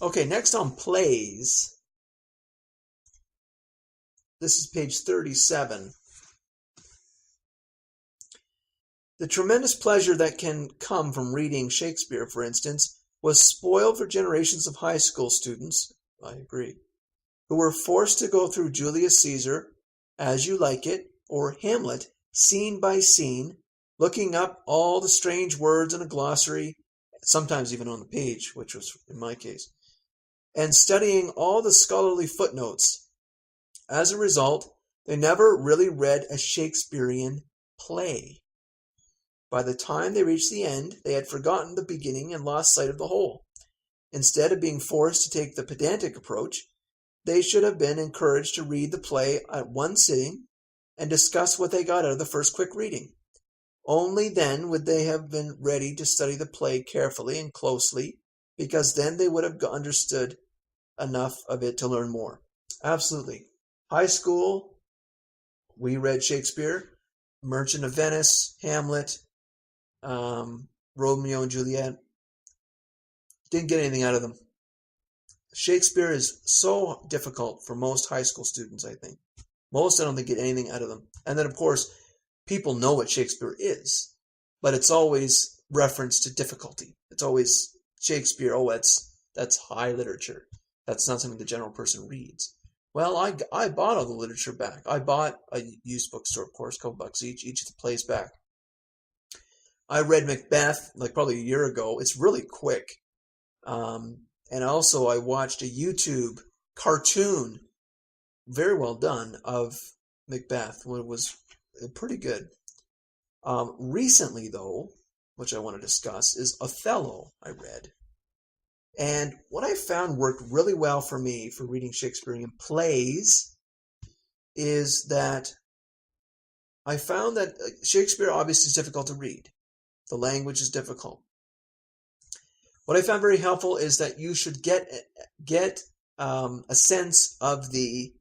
Okay, next on plays. This is page 37. The tremendous pleasure that can come from reading Shakespeare, for instance, was spoiled for generations of high school students, I agree, who were forced to go through Julius Caesar, As You Like It, or Hamlet, scene by scene, looking up all the strange words in a glossary, sometimes even on the page, which was in my case, and studying all the scholarly footnotes. As a result, they never really read a Shakespearean play. By the time they reached the end, they had forgotten the beginning and lost sight of the whole. Instead of being forced to take the pedantic approach, they should have been encouraged to read the play at one sitting and discuss what they got out of the first quick reading. Only then would they have been ready to study the play carefully and closely, because then they would have understood enough of it to learn more. Absolutely. High school, we read Shakespeare, Merchant of Venice, Hamlet, Romeo and Juliet. Didn't get anything out of them. Shakespeare is so difficult for most high school students, I think. Most, I don't think, get anything out of them. And then, of course, people know what Shakespeare is, but it's always reference to difficulty. It's always Shakespeare, that's high literature. That's not something the general person reads. Well, I bought all the literature back. I bought a used bookstore, of course, a couple bucks each of the plays back. I read Macbeth like probably a year ago. It's really quick. And also I watched a YouTube cartoon, very well done, of Macbeth. It was pretty good. Recently, though, which I want to discuss, is Othello I read. And what I found worked really well for me for reading Shakespearean plays is that I found that Shakespeare obviously is difficult to read. The language is difficult. What I found very helpful is that you should get a sense of the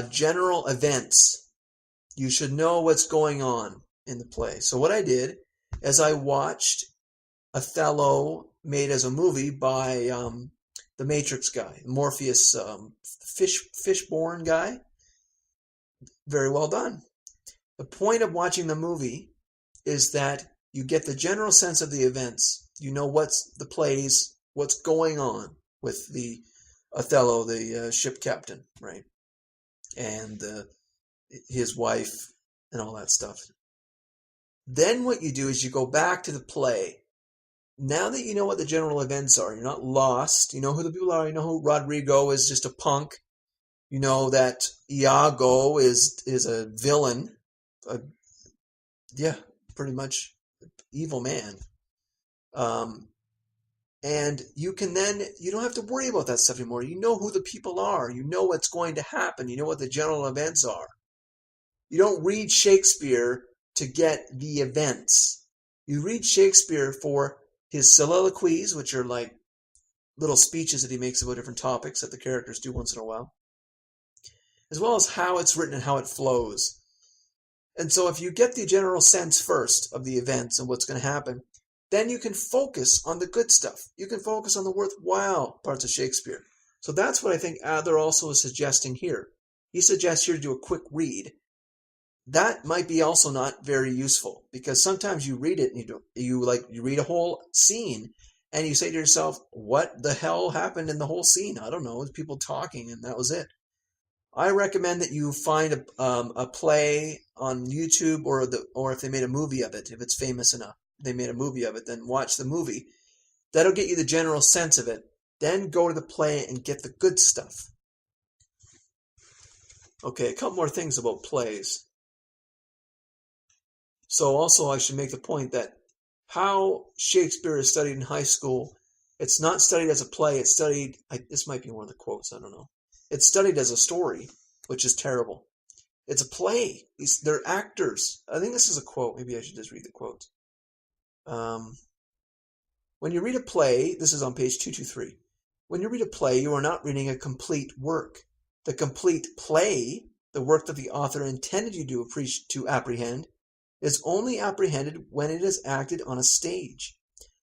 general events. You should know what's going on in the play. So what I did is I watched Othello made as a movie by the Matrix guy, Morpheus, Fishborn guy. Very well done. The point of watching the movie is that you get the general sense of the events. You know what's going on with the Othello, the ship captain, right? And his wife and all that stuff. Then what you do is you go back to the play. Now that you know what the general events are, you're not lost. You know who the people are. You know who Rodrigo is, just a punk. You know that Iago is a villain. Pretty much evil man. And you don't have to worry about that stuff anymore. You know who the people are. You know what's going to happen. You know what the general events are. You don't read Shakespeare to get the events. You read Shakespeare for his soliloquies, which are like little speeches that he makes about different topics that the characters do once in a while, as well as how it's written and how it flows. And so if you get the general sense first of the events and what's going to happen, then you can focus on the good stuff. You can focus on the worthwhile parts of Shakespeare. So that's what I think Adler also is suggesting here. He suggests here to do a quick read. That might be also not very useful, because sometimes you read it and you read a whole scene and you say to yourself, what the hell happened in the whole scene? I don't know. It was people talking and that was it. I recommend that you find a play on YouTube or if they made a movie of it, if it's famous enough, they made a movie of it, then watch the movie. That'll get you the general sense of it. Then go to the play and get the good stuff. Okay, a couple more things about plays. So also I should make the point that how Shakespeare is studied in high school, it's not studied as a play, it's studied, this might be one of the quotes, I don't know. It's studied as a story, which is terrible. It's a play. They're actors. I think this is a quote. Maybe I should just read the quote. When you read a play, this is on page 223. When you read a play, you are not reading a complete work. The complete play, the work that the author intended you to apprehend, is only apprehended when it is acted on a stage.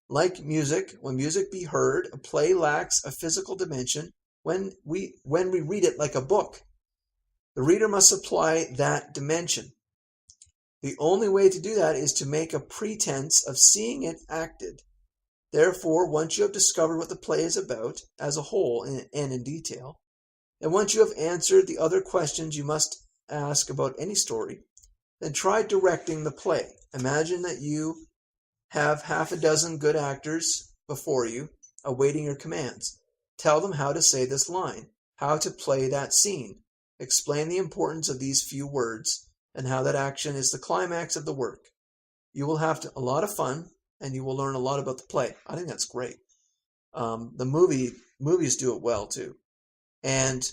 Like music, when music be heard, a play lacks a physical dimension when we read it like a book. The reader must supply that dimension. The only way to do that is to make a pretense of seeing it acted. Therefore, once you have discovered what the play is about as a whole and in detail, and once you have answered the other questions you must ask about any story, then try directing the play. Imagine that you have half a dozen good actors before you, awaiting your commands. Tell them how to say this line, how to play that scene. Explain the importance of these few words, and how that action is the climax of the work. You will have a lot of fun, and you will learn a lot about the play. I think that's great. The movies do it well too. And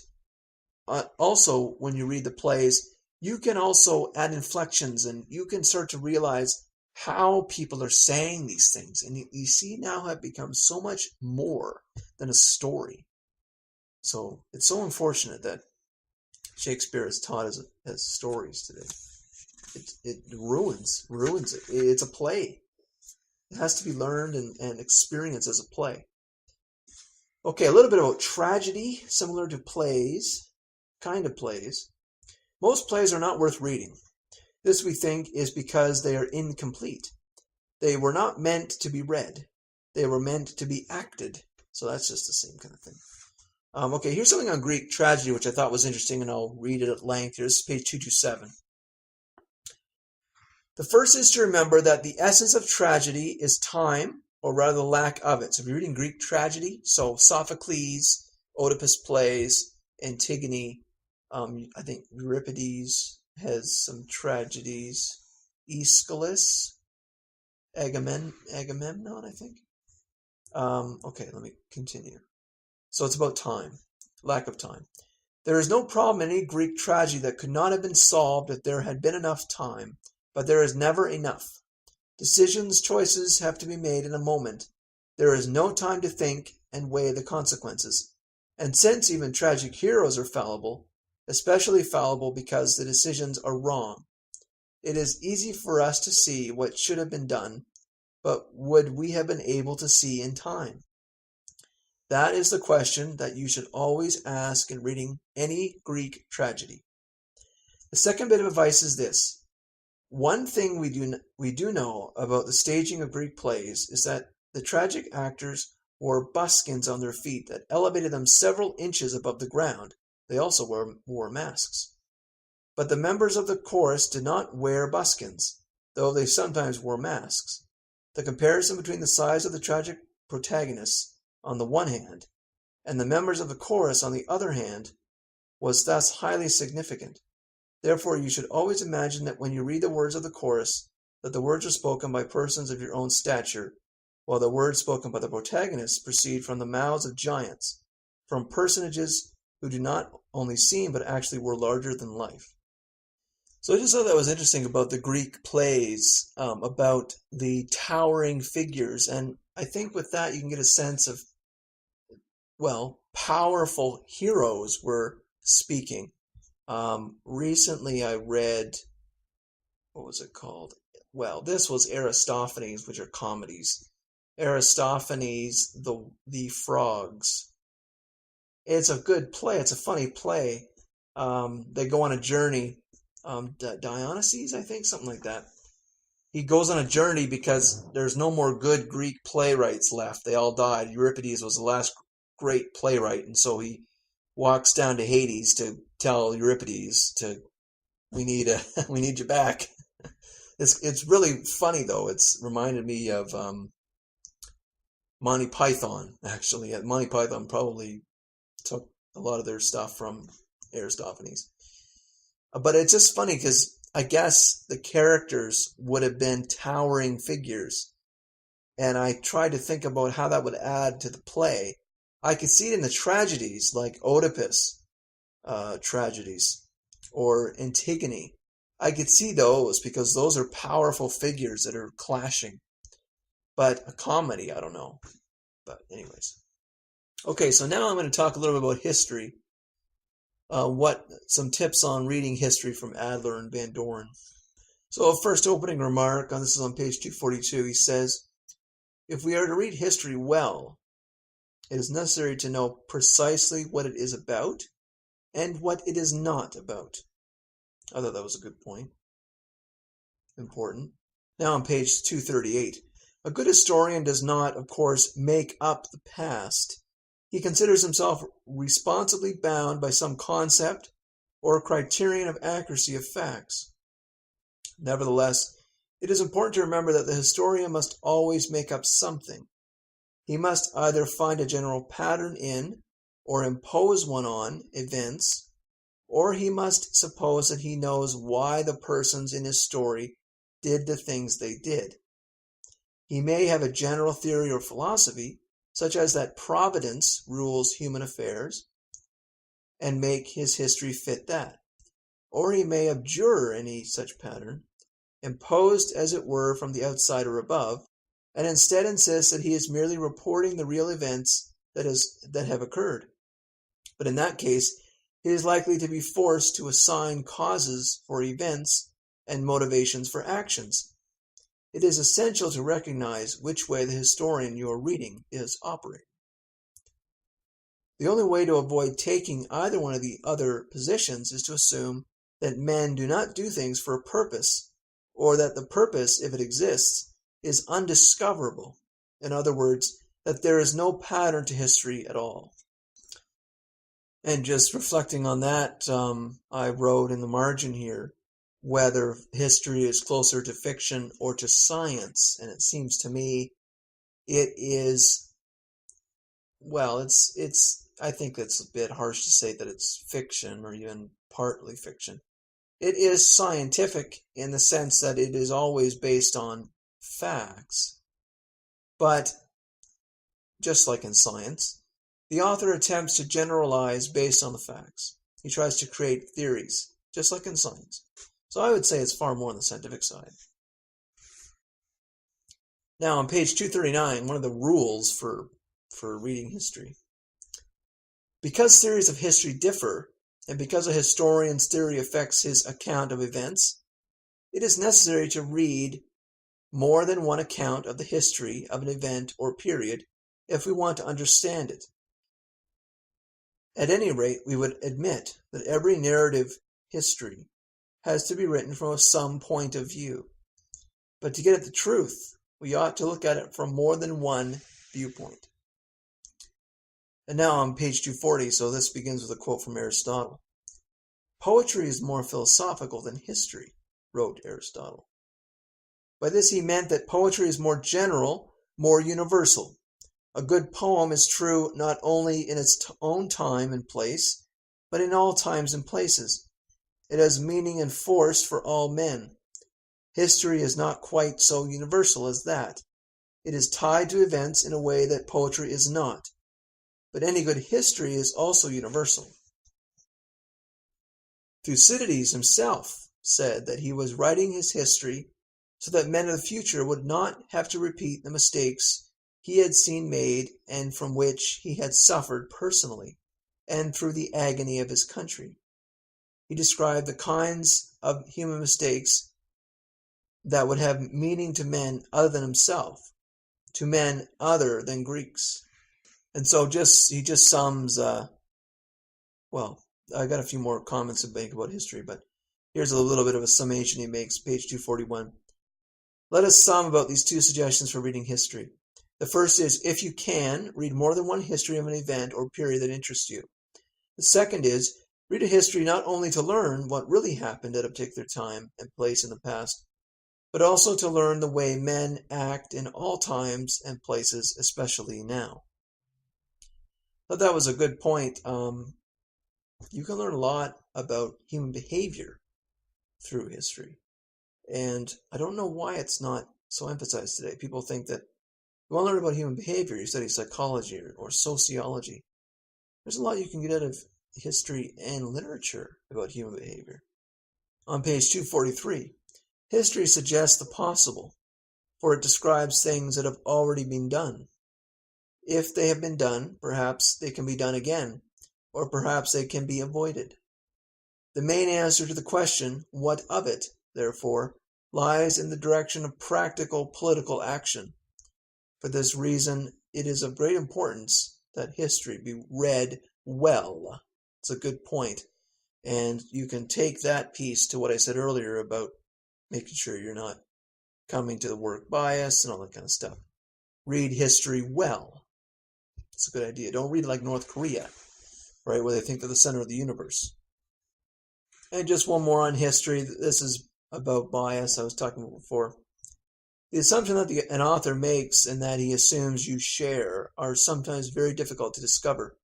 also, when you read the plays, you can also add inflections, and you can start to realize how people are saying these things. And you see now how it becomes so much more than a story. So it's so unfortunate that Shakespeare is taught as stories today. It ruins it. It's a play. It has to be learned and experienced as a play. Okay, a little bit about tragedy, similar to plays, kind of plays. Most plays are not worth reading. This, we think, is because they are incomplete. They were not meant to be read. They were meant to be acted. So that's just the same kind of thing. Okay, here's something on Greek tragedy, which I thought was interesting, and I'll read it at length. Here's page 227. The first is to remember that the essence of tragedy is time, or rather the lack of it. So if you're reading Greek tragedy, so Sophocles, Oedipus plays, Antigone, I think Euripides has some tragedies, Aeschylus, Agamemnon, I think. Okay, let me continue. So it's about time, lack of time. There is no problem in any Greek tragedy that could not have been solved if there had been enough time, but there is never enough. Decisions, choices have to be made in a moment. There is no time to think and weigh the consequences. And since even tragic heroes are fallible, especially fallible because the decisions are wrong, it is easy for us to see what should have been done, but would we have been able to see in time? That is the question that you should always ask in reading any Greek tragedy. The second bit of advice is this. One thing we do know about the staging of Greek plays is that the tragic actors wore buskins on their feet that elevated them several inches above the ground. They also wore masks. But the members of the chorus did not wear buskins, though they sometimes wore masks. The comparison between the size of the tragic protagonists on the one hand, and the members of the chorus on the other hand, was thus highly significant. Therefore, you should always imagine that when you read the words of the chorus, that the words are spoken by persons of your own stature, while the words spoken by the protagonists proceed from the mouths of giants, from personages who do not only seem but actually were larger than life. So I just thought that was interesting about the Greek plays, about the towering figures, and I think with that you can get a sense of, well, powerful heroes were speaking. Recently I read, what was it called? Well, this was Aristophanes, which are comedies. Aristophanes, the Frogs. It's a good play. It's a funny play. They go on a journey. Dionysus, I think, something like that. He goes on a journey because there's no more good Greek playwrights left. They all died. Euripides was the last great playwright, and so he walks down to Hades to tell Euripides we need you back. It's really funny though. It's reminded me of Monty Python, actually. Monty Python probably took a lot of their stuff from Aristophanes. But it's just funny because I guess the characters would have been towering figures. And I tried to think about how that would add to the play. I could see it in the tragedies, like Oedipus tragedies, or Antigone. I could see those because those are powerful figures that are clashing. But a comedy, I don't know. But anyways. Okay, so now I'm going to talk a little bit about history. Some tips on reading history from Adler and Van Doren. So first opening remark, this is on page 242, he says, If we are to read history well, it is necessary to know precisely what it is about and what it is not about. I thought that was a good point. Important. Now on page 238. A good historian does not, of course, make up the past. He considers himself responsibly bound by some concept or criterion of accuracy of facts. Nevertheless, it is important to remember that the historian must always make up something. He must either find a general pattern in, or impose one on, events, or he must suppose that he knows why the persons in his story did the things they did. He may have a general theory or philosophy, such as that providence rules human affairs, and make his history fit that. Or he may abjure any such pattern, imposed as it were from the outside or above, and instead insist that he is merely reporting the real events that have occurred. But in that case, he is likely to be forced to assign causes for events and motivations for actions. It is essential to recognize which way the historian you are reading is operating. The only way to avoid taking either one of the other positions is to assume that men do not do things for a purpose, or that the purpose, if it exists, is undiscoverable. In other words, that there is no pattern to history at all. And just reflecting on that, I wrote in the margin here whether history is closer to fiction or to science. And it seems to me it is, well, I think it's a bit harsh to say that it's fiction or even partly fiction. It is scientific in the sense that it is always based on facts. But just like in science, the author attempts to generalize based on the facts. He tries to create theories, just like in science. So I would say it's far more on the scientific side. Now on page 239, one of the rules for reading history. Because theories of history differ, and because a historian's theory affects his account of events, it is necessary to read more than one account of the history of an event or period if we want to understand it. At any rate, we would admit that every narrative history has to be written from some point of view. But to get at the truth, we ought to look at it from more than one viewpoint. And now on page 240, so this begins with a quote from Aristotle. Poetry is more philosophical than history, wrote Aristotle. By this he meant that poetry is more general, more universal. A good poem is true not only in its own time and place, but in all times and places. It has meaning and force for all men. History is not quite so universal as that. It is tied to events in a way that poetry is not. But any good history is also universal. Thucydides himself said that he was writing his history so that men of the future would not have to repeat the mistakes he had seen made and from which he had suffered personally and through the agony of his country. He described the kinds of human mistakes that would have meaning to men other than himself, to men other than Greeks. And so he just sums, well, I got a few more comments to make about history, but here's a little bit of a summation he makes, page 241. Let us sum about these two suggestions for reading history. The first is, if you can, read more than one history of an event or period that interests you. The second is, read a history not only to learn what really happened at a particular time and place in the past, but also to learn the way men act in all times and places, especially now. I thought that was a good point. You can learn a lot about human behavior through history. And I don't know why it's not so emphasized today. People think that you want to learn about human behavior, you study psychology or sociology. There's a lot you can get out of history and literature about human behavior. On page 243, history suggests the possible, for it describes things that have already been done. If they have been done, perhaps they can be done again, or perhaps they can be avoided. The main answer to the question, what of it, therefore, lies in the direction of practical political action. For this reason, it is of great importance that history be read well. It's a good point. And you can take that piece to what I said earlier about making sure you're not coming to the work bias and all that kind of stuff. Read history well. It's a good idea. Don't read like North Korea, right, where they think they're the center of the universe. And just one more on history. This is about bias I was talking about before. The assumption that an author makes and that he assumes you share are sometimes very difficult to discover.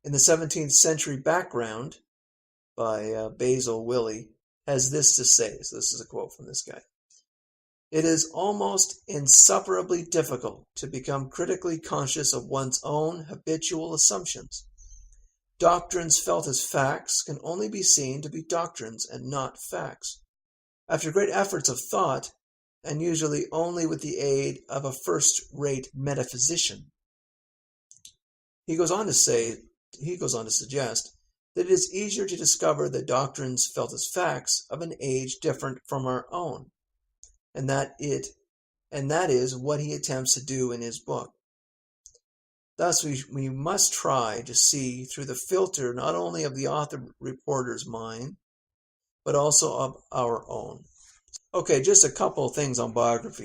In the 17th century Background by Basil Willey has this to say. So this is a quote from this guy. It is almost insufferably difficult to become critically conscious of one's own habitual assumptions. Doctrines felt as facts can only be seen to be doctrines and not facts. After great efforts of thought, and usually only with the aid of a first-rate metaphysician. He goes on to suggest that it is easier to discover the doctrines felt as facts of an age different from our own, and that is what he attempts to do in his book. Thus, we must try to see through the filter not only of the author-reporter's mind, but also of our own. Okay, just a couple of things on biography.